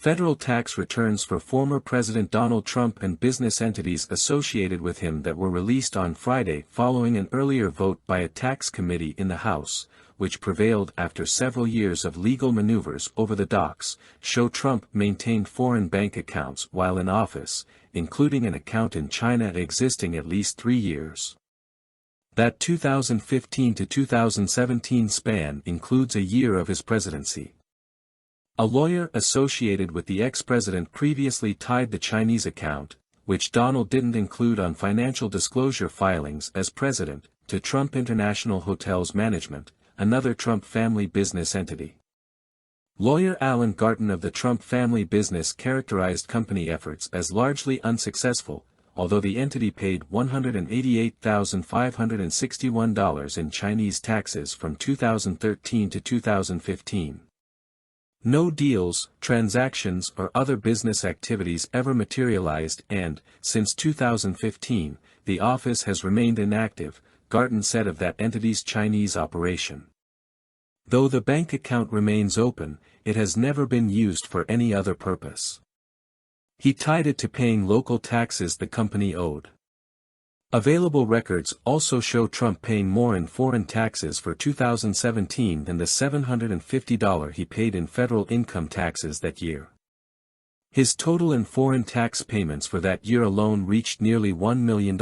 Federal tax returns for former President Donald Trump and business entities associated with him that were released on Friday following an earlier vote by a tax committee in the House, which prevailed after several years of legal maneuvers over the docs, show Trump maintained foreign bank accounts while in office, including an account in China existing at least 3 years. That 2015 to 2017 span includes a year of his presidency. A lawyer associated with the ex-president previously tied the Chinese account, which Donald didn't include on financial disclosure filings as president, to Trump International Hotels Management, another Trump family business entity. Lawyer Alan Garten of the Trump family business characterized company efforts as largely unsuccessful, although the entity paid $188,561 in Chinese taxes from 2013 to 2015. No deals, transactions or other business activities ever materialized and, since 2015, the office has remained inactive, Garten said of that entity's Chinese operation. Though the bank account remains open, it has never been used for any other purpose. He tied it to paying local taxes the company owed. Available records also show Trump paying more in foreign taxes for 2017 than the $750 he paid in federal income taxes that year. His total in foreign tax payments for that year alone reached nearly $1 million.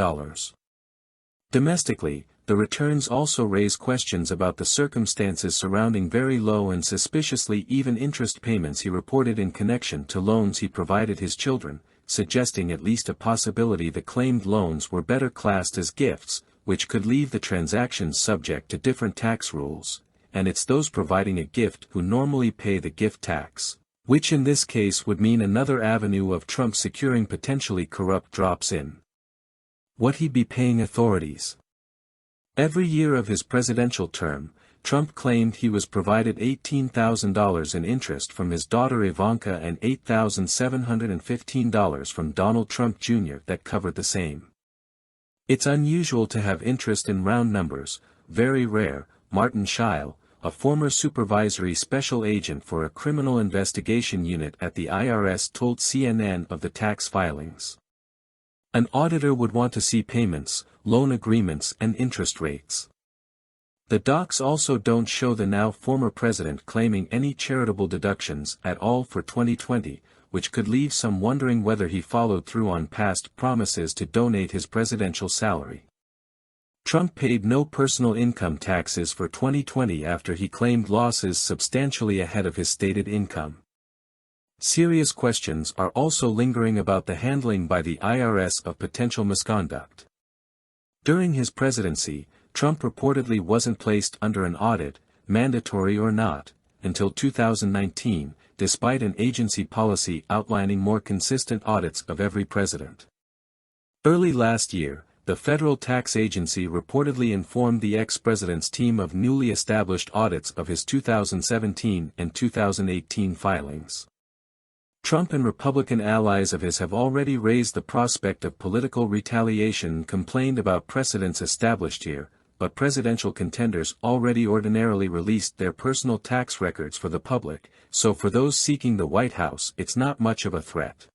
Domestically, the returns also raise questions about the circumstances surrounding very low and suspiciously even interest payments he reported in connection to loans he provided his children, suggesting at least a possibility the claimed loans were better classed as gifts, which could leave the transactions subject to different tax rules, and it's those providing a gift who normally pay the gift tax, which in this case would mean another avenue of Trump securing potentially corrupt drops in. What he'd be paying authorities. Every year of his presidential term, Trump claimed he was provided $18,000 in interest from his daughter Ivanka and $8,715 from Donald Trump Jr. that covered the same. It's unusual to have interest in round numbers, very rare, Martin Scheil, a former supervisory special agent for a criminal investigation unit at the IRS told CNN of the tax filings. An auditor would want to see payments, loan agreements and interest rates. The docs also don't show the now former president claiming any charitable deductions at all for 2020, which could leave some wondering whether he followed through on past promises to donate his presidential salary. Trump paid no personal income taxes for 2020 after he claimed losses substantially ahead of his stated income. Serious questions are also lingering about the handling by the IRS of potential misconduct. During his presidency, Trump reportedly wasn't placed under an audit, mandatory or not, until 2019, despite an agency policy outlining more consistent audits of every president. Early last year, the federal tax agency reportedly informed the ex-president's team of newly established audits of his 2017 and 2018 filings. Trump and Republican allies of his have already raised the prospect of political retaliation and complained about precedents established here, but presidential contenders already ordinarily released their personal tax records for the public, so for those seeking the White House it's not much of a threat.